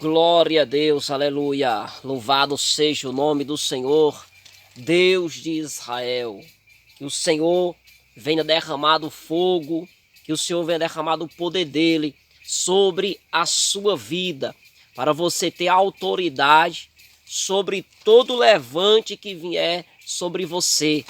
Glória a Deus, aleluia. Louvado seja o nome do Senhor, Deus de Israel. Que o Senhor venha derramar do fogo, que o Senhor venha derramar do poder dele sobre a sua vida, para você ter autoridade sobre todo levante que vier sobre você,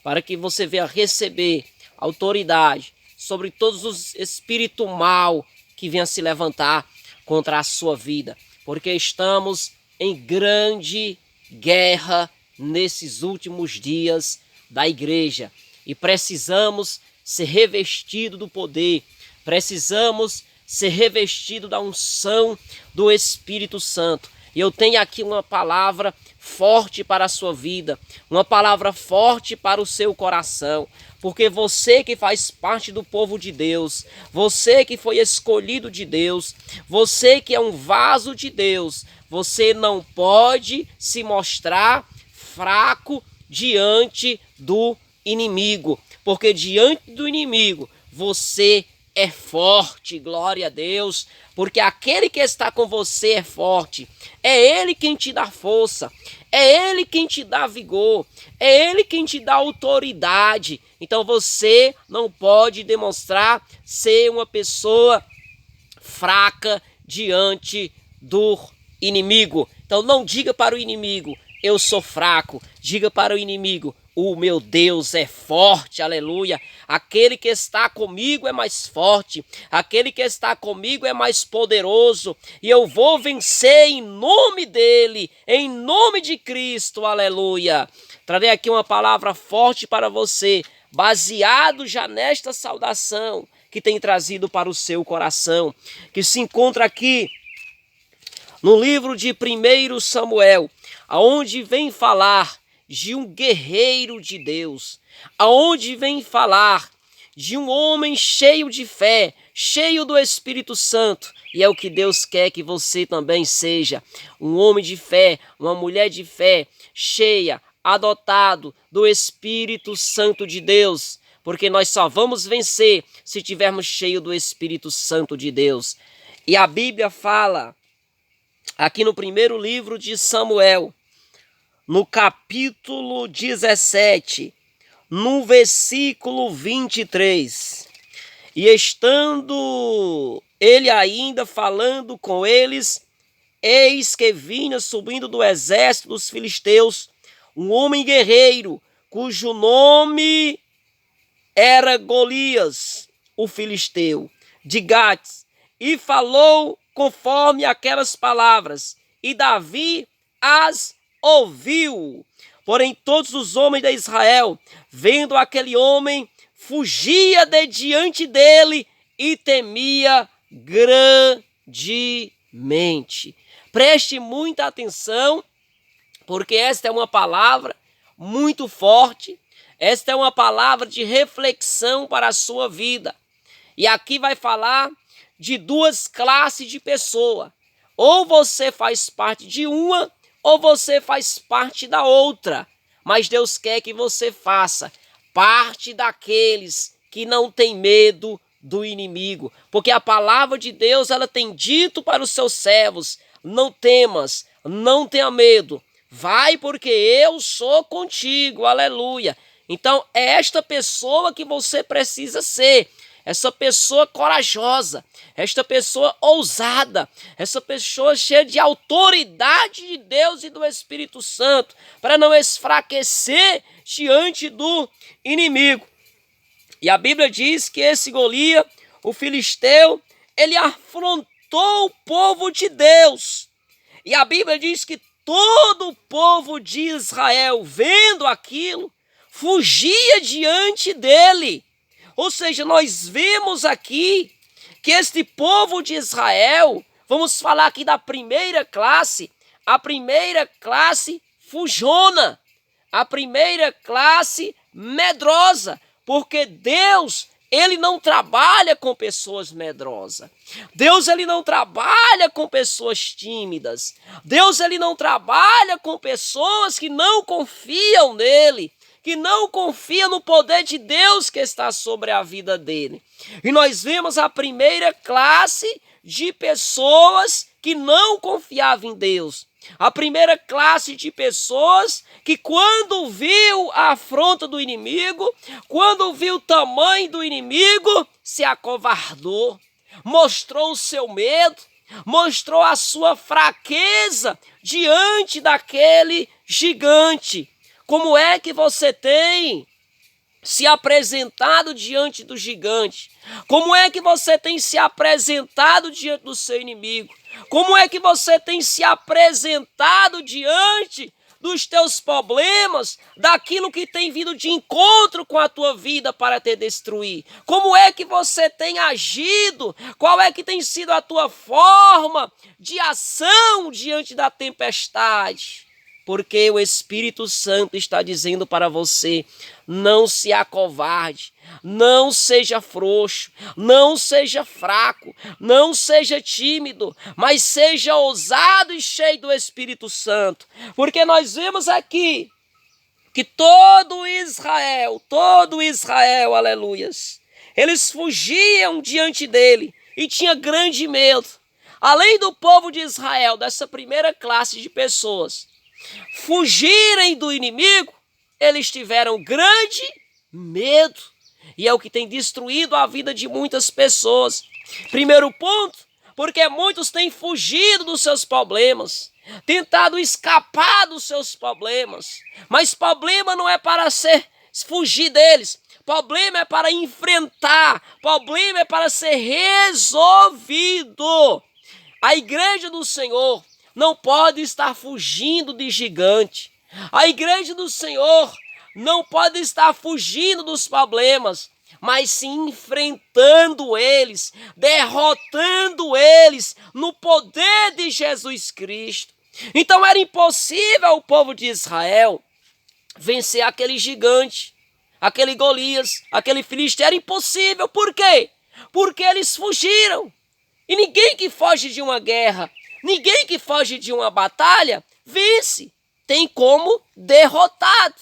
para que você venha receber autoridade sobre todos os espíritos mal que venham se levantar contra a sua vida, porque estamos em grande guerra nesses últimos dias da igreja e precisamos ser revestidos do poder, precisamos ser revestidos da unção do Espírito Santo. E eu tenho aqui uma palavra forte para a sua vida, uma palavra forte para o seu coração, porque você que faz parte do povo de Deus, você que foi escolhido de Deus, você que é um vaso de Deus, você não pode se mostrar fraco diante do inimigo, porque diante do inimigo você é forte, glória a Deus, porque aquele que está com você é forte, é Ele quem te dá força, é Ele quem te dá vigor, é Ele quem te dá autoridade. Então você não pode demonstrar ser uma pessoa fraca diante do inimigo. Então não diga para o inimigo, eu sou fraco, diga para o inimigo, o meu Deus é forte, aleluia. Aquele que está comigo é mais forte, aquele que está comigo é mais poderoso, e eu vou vencer em nome dele, em nome de Cristo, aleluia. Trarei aqui uma palavra forte para você, baseado já nesta saudação que tem trazido para o seu coração, que se encontra aqui no livro de 1 Samuel, aonde vem falar de um guerreiro de Deus, aonde vem falar de um homem cheio de fé, cheio do Espírito Santo, e é o que Deus quer que você também seja, um homem de fé, uma mulher de fé, cheia, adotado do Espírito Santo de Deus, porque nós só vamos vencer se tivermos cheio do Espírito Santo de Deus. E a Bíblia fala, aqui no primeiro livro de Samuel, no capítulo 17, no versículo 23. E estando ele ainda falando com eles, eis que vinha subindo do exército dos filisteus um homem guerreiro, cujo nome era Golias, o filisteu, de Gates, e falou conforme aquelas palavras, e Davi as ouviu. Porém todos os homens de Israel, vendo aquele homem, fugia de diante dele e temia grandemente. Preste muita atenção, porque esta é uma palavra muito forte, esta é uma palavra de reflexão para a sua vida. E aqui vai falar de duas classes de pessoa. Ou você faz parte de uma, ou você faz parte da outra. Mas Deus quer que você faça parte daqueles que não tem medo do inimigo. Porque a palavra de Deus, ela tem dito para os seus servos, não temas, não tenha medo. Vai, porque eu sou contigo, aleluia. Então é esta pessoa que você precisa ser. Essa pessoa corajosa, esta pessoa ousada, essa pessoa cheia de autoridade de Deus e do Espírito Santo, para não esfraquecer diante do inimigo. E a Bíblia diz que esse Golias, o filisteu, ele afrontou o povo de Deus. E a Bíblia diz que todo o povo de Israel, vendo aquilo, fugia diante dele. Ou seja, nós vemos aqui que este povo de Israel, vamos falar aqui da primeira classe, a primeira classe fujona, a primeira classe medrosa, porque Deus, ele não trabalha com pessoas medrosas. Deus, ele não trabalha com pessoas tímidas. Deus, ele não trabalha com pessoas que não confiam nele, que não confia no poder de Deus que está sobre a vida dele. E nós vemos a primeira classe de pessoas que não confiava em Deus. A primeira classe de pessoas que, quando viu a afronta do inimigo, quando viu o tamanho do inimigo, se acovardou, mostrou o seu medo, mostrou a sua fraqueza diante daquele gigante. Como é que você tem se apresentado diante do gigante? Como é que você tem se apresentado diante do seu inimigo? Como é que você tem se apresentado diante dos teus problemas, daquilo que tem vindo de encontro com a tua vida para te destruir? Como é que você tem agido? Qual é que tem sido a tua forma de ação diante da tempestade? Porque o Espírito Santo está dizendo para você: não se acovarde, não seja frouxo, não seja fraco, não seja tímido, mas seja ousado e cheio do Espírito Santo. Porque nós vemos aqui que todo Israel, aleluias, eles fugiam diante dele e tinha grande medo. Além do povo de Israel, dessa primeira classe de pessoas, fugirem do inimigo, eles tiveram grande medo. E é o que tem destruído a vida de muitas pessoas. Primeiro ponto, porque muitos têm fugido dos seus problemas, tentado escapar dos seus problemas. Mas problema não é para fugir deles. Problema é para enfrentar. Problema é para ser resolvido. A igreja do Senhor não pode estar fugindo de gigante. A igreja do Senhor não pode estar fugindo dos problemas, mas sim enfrentando eles, derrotando eles no poder de Jesus Cristo. Então era impossível ao povo de Israel vencer aquele gigante, aquele Golias, aquele filisteu. Era impossível. Por quê? Porque eles fugiram. E ninguém que foge de uma guerra, ninguém que foge de uma batalha, vence. Tem como derrotado.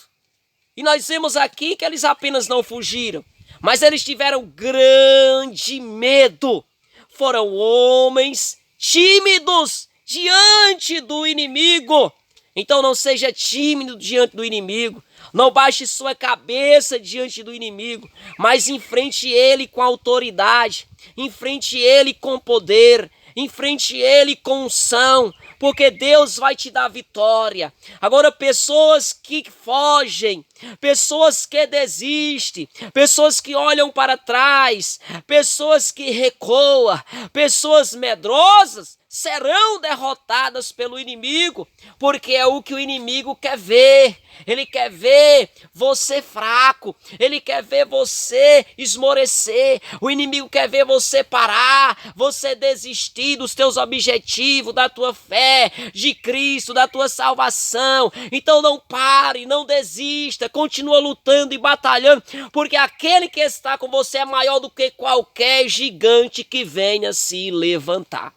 E nós vemos aqui que eles apenas não fugiram, mas eles tiveram grande medo. Foram homens tímidos diante do inimigo. Então não seja tímido diante do inimigo. Não baixe sua cabeça diante do inimigo, mas enfrente ele com autoridade, enfrente ele com poder, enfrente ele com unção, porque Deus vai te dar vitória. Agora, pessoas que fogem, pessoas que desistem, pessoas que olham para trás, pessoas que recuam, pessoas medrosas, serão derrotadas pelo inimigo, porque é o que o inimigo quer ver. Ele quer ver você fraco, ele quer ver você esmorecer, o inimigo quer ver você parar, você desistir dos teus objetivos, da tua fé, de Cristo, da tua salvação. Então não pare, não desista, continua lutando e batalhando, porque aquele que está com você é maior do que qualquer gigante que venha se levantar.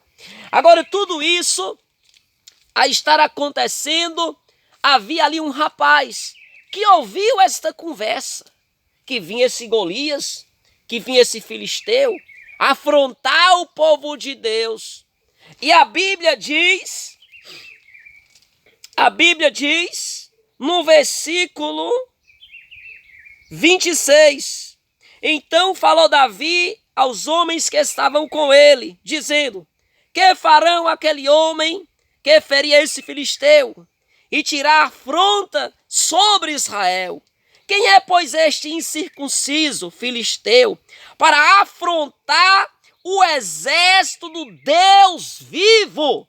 Agora, tudo isso a estar acontecendo, havia ali um rapaz que ouviu esta conversa, que vinha esse Golias, que vinha esse filisteu, afrontar o povo de Deus. E a Bíblia diz no versículo 26, então falou Davi aos homens que estavam com ele, dizendo: que farão aquele homem que feria esse filisteu e tirar afronta sobre Israel? Quem é, pois, este incircunciso filisteu para afrontar o exército do Deus vivo?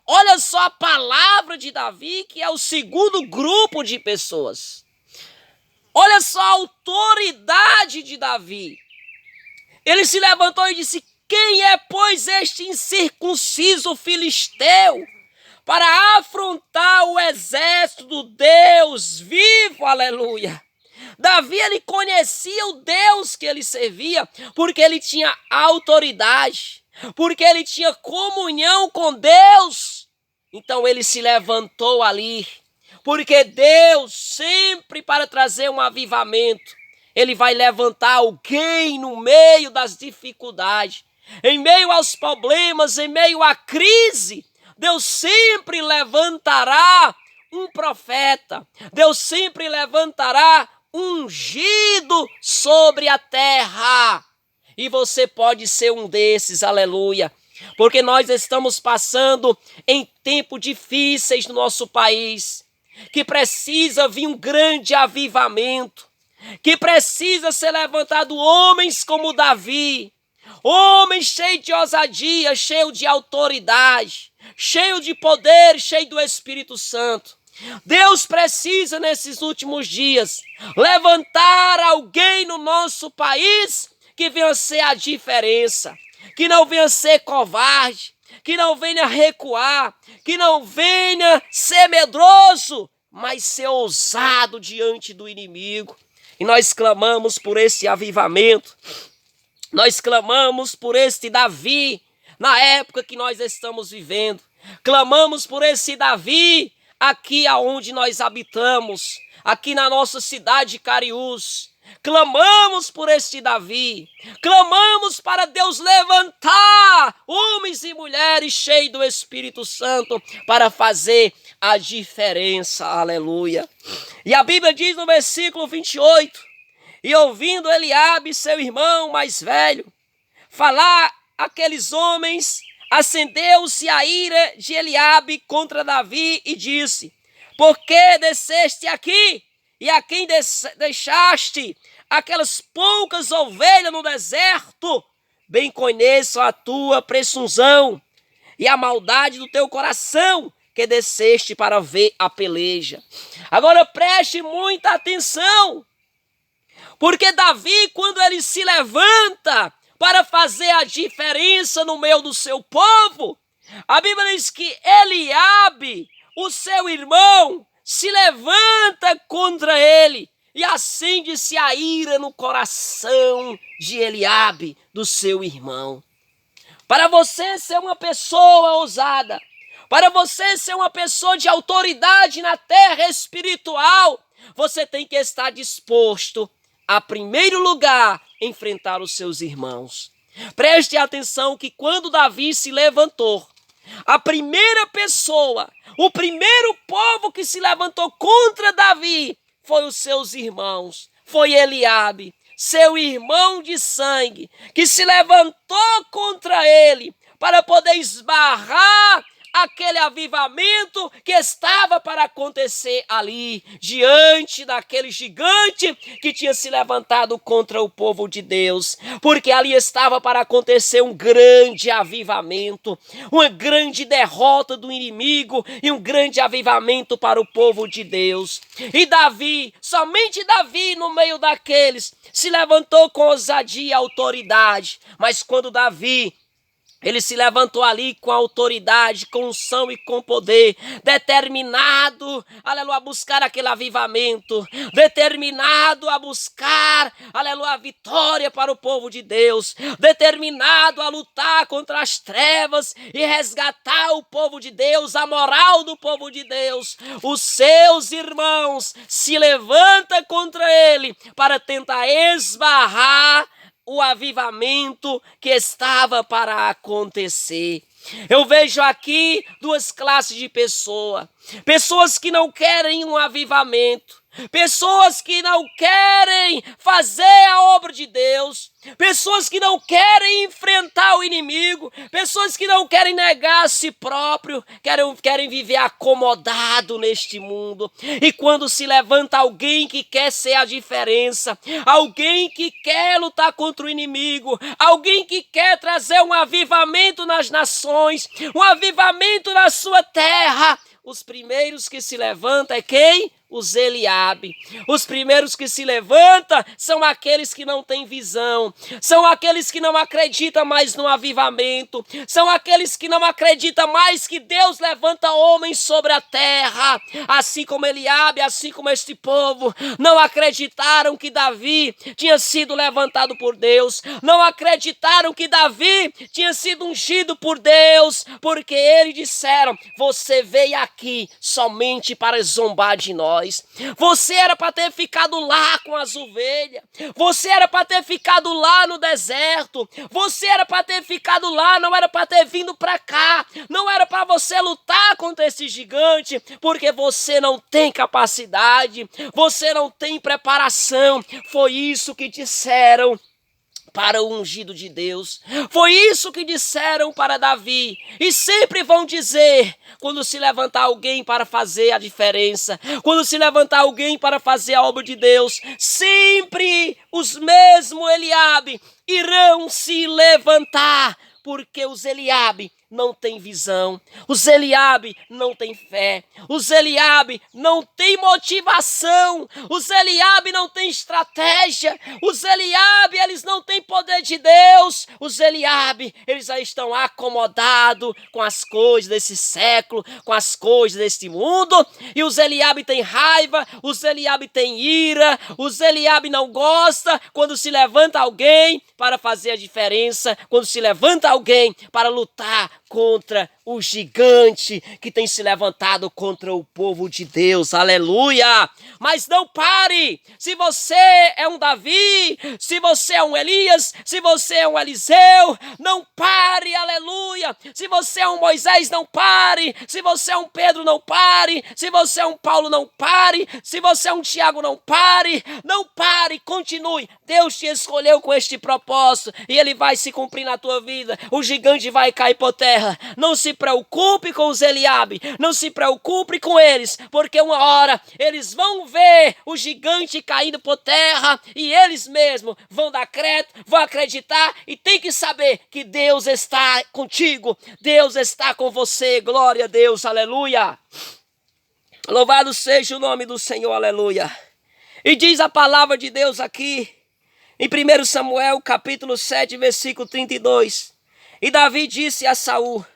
Olha só a palavra de Davi, que é o segundo grupo de pessoas. Olha só a autoridade de Davi. Ele se levantou e disse: quem é, pois, este incircunciso filisteu para afrontar o exército do Deus vivo? Aleluia! Davi, ele conhecia o Deus que ele servia, porque ele tinha autoridade, porque ele tinha comunhão com Deus. Então ele se levantou ali, porque Deus sempre, para trazer um avivamento, ele vai levantar alguém no meio das dificuldades. em meio aos problemas, em meio à crise, Deus sempre levantará um profeta, Deus sempre levantará um ungido sobre a terra. E você pode ser um desses, aleluia. Porque nós estamos passando em tempos difíceis no nosso país, que precisa vir um grande avivamento, que precisa ser levantado homens como Davi, homens cheios de ousadia, cheios de autoridade, cheios de poder, cheios do Espírito Santo. Deus precisa nesses últimos dias levantar alguém no nosso país que venha ser a diferença, que não venha ser covarde, que não venha recuar, que não venha ser medroso, mas ser ousado diante do inimigo. E nós clamamos por esse avivamento, nós clamamos por este Davi na época que nós estamos vivendo, clamamos por esse Davi aqui aonde nós habitamos, aqui na nossa cidade de Cariús. Clamamos por este Davi, clamamos para Deus levantar homens e mulheres cheios do Espírito Santo para fazer a diferença, aleluia. E a Bíblia diz no versículo 28, e ouvindo Eliabe, seu irmão mais velho, falar aqueles homens, acendeu-se a ira de Eliabe contra Davi e disse: por que desceste aqui? E a quem deixaste aquelas poucas ovelhas no deserto? Bem conheço a tua presunção e a maldade do teu coração, que desceste para ver a peleja. Agora preste muita atenção, porque Davi, quando ele se levanta para fazer a diferença no meio do seu povo, a Bíblia diz que Eliabe, o seu irmão, se levanta contra ele e acende-se a ira no coração de Eliabe, do seu irmão. Para você ser uma pessoa ousada, para você ser uma pessoa de autoridade na terra espiritual, você tem que estar disposto a, primeiro lugar, enfrentar os seus irmãos. Preste atenção que quando Davi se levantou, a primeira pessoa, o primeiro povo que se levantou contra Davi foi os seus irmãos, foi Eliabe, seu irmão de sangue, que se levantou contra ele para poder esbarrar aquele avivamento que estava para acontecer ali, diante daquele gigante que tinha se levantado contra o povo de Deus, porque ali estava para acontecer um grande avivamento, uma grande derrota do inimigo e um grande avivamento para o povo de Deus. E Davi, somente Davi no meio daqueles, se levantou com ousadia e autoridade, mas quando Davi ele se levantou ali com autoridade, com unção e com poder, determinado, aleluia, a buscar aquele avivamento, determinado a buscar, aleluia, a vitória para o povo de Deus, determinado a lutar contra as trevas e resgatar o povo de Deus, a moral do povo de Deus. Os seus irmãos se levantam contra ele para tentar esbarrar o avivamento que estava para acontecer. Eu vejo aqui duas classes de pessoas que não querem um avivamento, pessoas que não querem fazer a obra de Deus, pessoas que não querem enfrentar o inimigo, pessoas que não querem negar a si próprio, querem viver acomodado neste mundo. E quando se levanta alguém que quer ser a diferença, alguém que quer lutar contra o inimigo, alguém que quer trazer um avivamento nas nações, um avivamento na sua terra, os primeiros que se levantam é quem? Os Eliabe. Os primeiros que se levantam são aqueles que não têm visão, são aqueles que não acreditam mais no avivamento, são aqueles que não acreditam mais que Deus levanta homens sobre a terra, assim como Eliabe, assim como este povo, não acreditaram que Davi tinha sido levantado por Deus, não acreditaram que Davi tinha sido ungido por Deus, porque eles disseram: você veio aqui somente para zombar de nós. nós. Você era para ter ficado lá com as ovelhas. Você era para ter ficado lá no deserto. Você era para ter ficado lá, não era para ter vindo para cá. Não era para você lutar contra esse gigante, porque você não tem capacidade, você não tem preparação. Foi isso que disseram para o ungido de Deus. Foi isso que disseram para Davi. E sempre vão dizer quando se levantar alguém para fazer a diferença, quando se levantar alguém para fazer a obra de Deus, sempre os mesmos Eliabe irão se levantar, porque os Eliabe não tem visão, os Eliabe não tem fé, os Eliabe não tem motivação, os Eliabe não tem estratégia, os Eliabe eles não têm poder de Deus, os Eliabe eles já estão acomodados com as coisas desse século, com as coisas deste mundo, e os Eliabe têm raiva, os Eliabe têm ira, os Eliabe não gostam quando se levanta alguém para fazer a diferença, quando se levanta alguém para lutar contra o gigante que tem se levantado contra o povo de Deus, aleluia! Mas não pare, se você é um Davi, se você é um Elias, se você é um Eliseu, não pare, aleluia! Se você é um Moisés, não pare, se você é um Pedro, não pare, se você é um Paulo, não pare, se você é um Tiago, não pare, continue, Deus te escolheu com este propósito, e ele vai se cumprir na tua vida, o gigante vai cair por terra, não se preocupe com os Eliabe, não se preocupe com eles, porque uma hora eles vão ver o gigante caindo por terra e eles mesmos vão dar crédito, vão acreditar e tem que saber que Deus está contigo, Deus está com você, glória a Deus, aleluia. Louvado seja o nome do Senhor, aleluia. E diz a palavra de Deus aqui, em 1 Samuel capítulo 7, versículo 32. E Davi disse a Saul: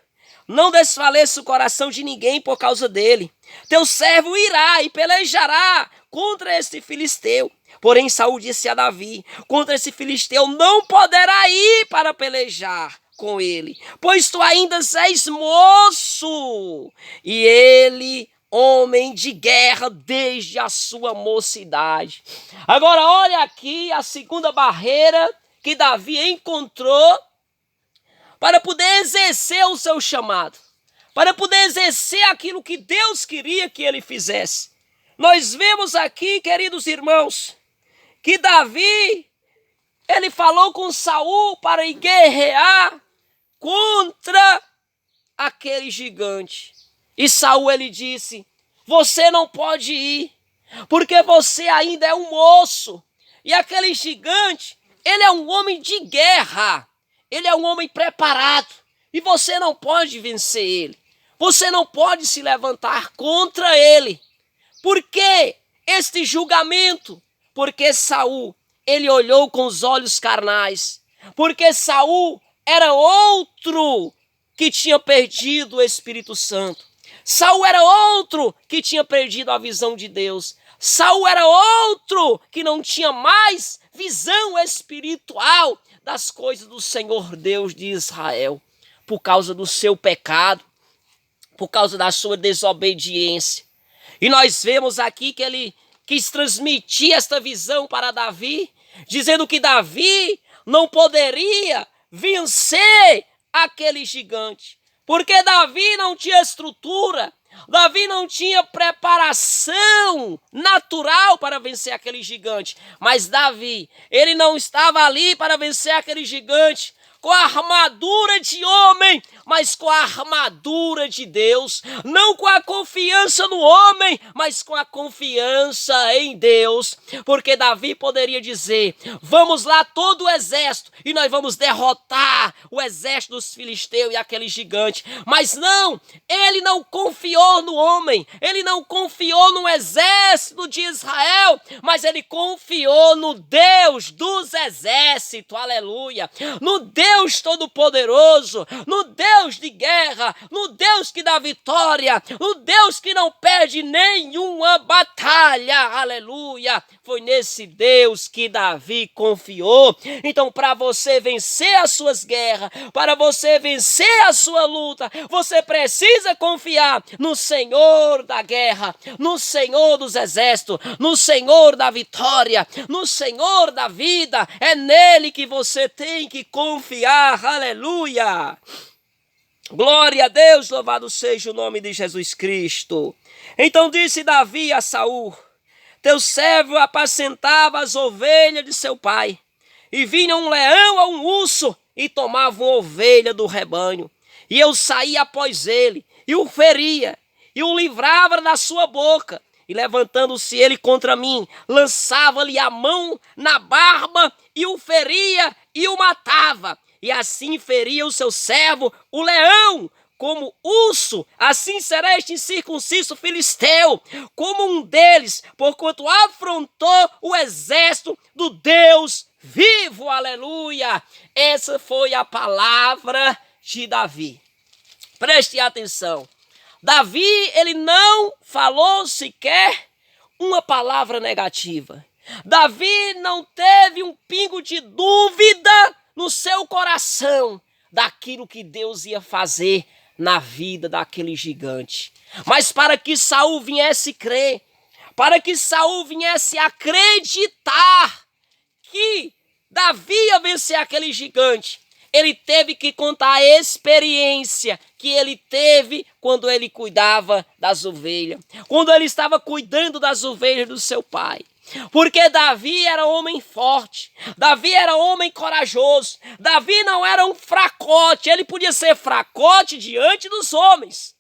não desfaleça o coração de ninguém por causa dele. Teu servo irá e pelejará contra este filisteu. Porém Saul disse a Davi: contra esse filisteu não poderá ir para pelejar com ele, pois tu ainda és moço, e ele homem de guerra desde a sua mocidade. Agora olha aqui a segunda barreira que Davi encontrou para poder exercer o seu chamado, para poder exercer aquilo que Deus queria que ele fizesse. Nós vemos aqui, queridos irmãos, que Davi, ele falou com Saul para ir guerrear contra aquele gigante. E Saul, ele disse: você não pode ir, porque você ainda é um moço. E aquele gigante, ele é um homem de guerra. Ele é um homem preparado e você não pode vencer ele. Você não pode se levantar contra ele. Por que este julgamento? Porque Saul, ele olhou com os olhos carnais. Porque Saul era outro que tinha perdido o Espírito Santo. Saul era outro que tinha perdido a visão de Deus. Saul era outro que não tinha mais visão espiritual das coisas do Senhor Deus de Israel, por causa do seu pecado, por causa da sua desobediência. E nós vemos aqui que ele quis transmitir esta visão para Davi, dizendo que Davi não poderia vencer aquele gigante, porque Davi não tinha estrutura, Davi não tinha preparação natural para vencer aquele gigante. Mas Davi, ele não estava ali para vencer aquele gigante com a armadura de homem, mas com a armadura de Deus. Não com a confiança no homem, mas com a confiança em Deus. Porque Davi poderia dizer: vamos lá todo o exército e nós vamos derrotar o exército dos filisteus e aquele gigante. Mas não, ele não confiou no homem, ele não confiou no exército de Israel, mas ele confiou no Deus dos exércitos, aleluia, no Deus Deus Todo-Poderoso, no Deus de guerra, no Deus que dá vitória, no Deus que não perde nenhuma batalha. Aleluia! Foi nesse Deus que Davi confiou. Então, para você vencer as suas guerras, para você vencer a sua luta, você precisa confiar no Senhor da guerra, no Senhor dos exércitos, no Senhor da vitória, no Senhor da vida. É nele que você tem que confiar. Aleluia! Glória a Deus, louvado seja o nome de Jesus Cristo. Então disse Davi a Saul: teu servo apacentava as ovelhas de seu pai, e vinha um leão ou um urso e tomava uma ovelha do rebanho. E eu saía após ele, e o feria, e o livrava da sua boca. E levantando-se ele contra mim, lançava-lhe a mão na barba, e o feria e o matava. E assim feria o seu servo, o leão, como urso, assim será este incircunciso filisteu, como um deles, porquanto afrontou o exército do Deus vivo. Aleluia! Essa foi a palavra de Davi. Preste atenção. Davi, ele não falou sequer uma palavra negativa. Davi não teve um pingo de dúvida no seu coração daquilo que Deus ia fazer na vida daquele gigante. Mas para que Saul viesse crer, para que Saul viesse acreditar que Davi ia vencer aquele gigante, ele teve que contar a experiência que ele teve quando ele cuidava das ovelhas, quando ele estava cuidando das ovelhas do seu pai. Porque Davi era homem forte, Davi era homem corajoso, Davi não era um fracote. Ele podia ser fracote diante dos homens,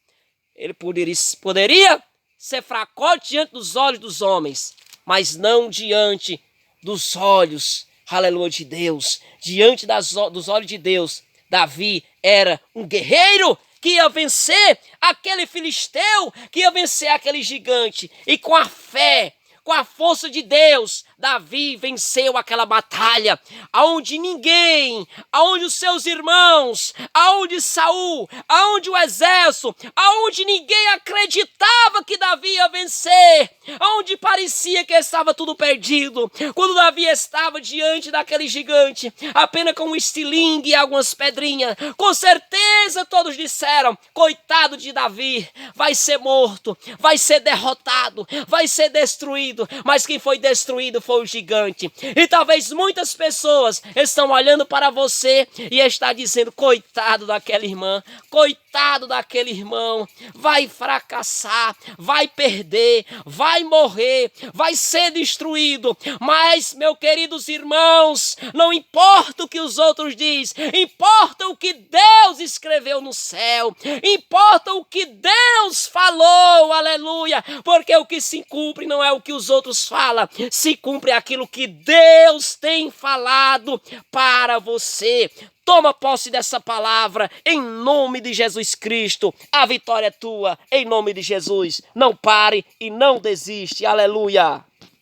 ele poderia ser fracote diante dos olhos dos homens, mas não diante dos olhos, aleluia, de Deus. Diante dos olhos de Deus, Davi era um guerreiro que ia vencer aquele filisteu, que ia vencer aquele gigante. E com a fé, com a força de Deus, Davi venceu aquela batalha, aonde ninguém, aonde os seus irmãos, aonde Saul, aonde o exército, aonde ninguém acreditava que Davi ia vencer, aonde parecia que estava tudo perdido. Quando Davi estava diante daquele gigante, apenas com um estilingue e algumas pedrinhas, com certeza todos disseram: coitado de Davi, vai ser morto, vai ser derrotado, vai ser destruído. Mas quem foi destruído foi o gigante. E talvez muitas pessoas estão olhando para você e está dizendo: coitado daquela irmã, coitado daquele irmão, vai fracassar, vai perder, vai morrer, vai ser destruído. Mas, meus queridos irmãos, não importa o que os outros dizem, importa o que Deus escreveu no céu, importa o que Deus falou, aleluia, porque o que se cumpre não é o que os outros falam, se cumpre aquilo que Deus tem falado para você. Toma posse dessa palavra em nome de Jesus Cristo. A vitória é tua em nome de Jesus. Não pare e não desiste. Aleluia.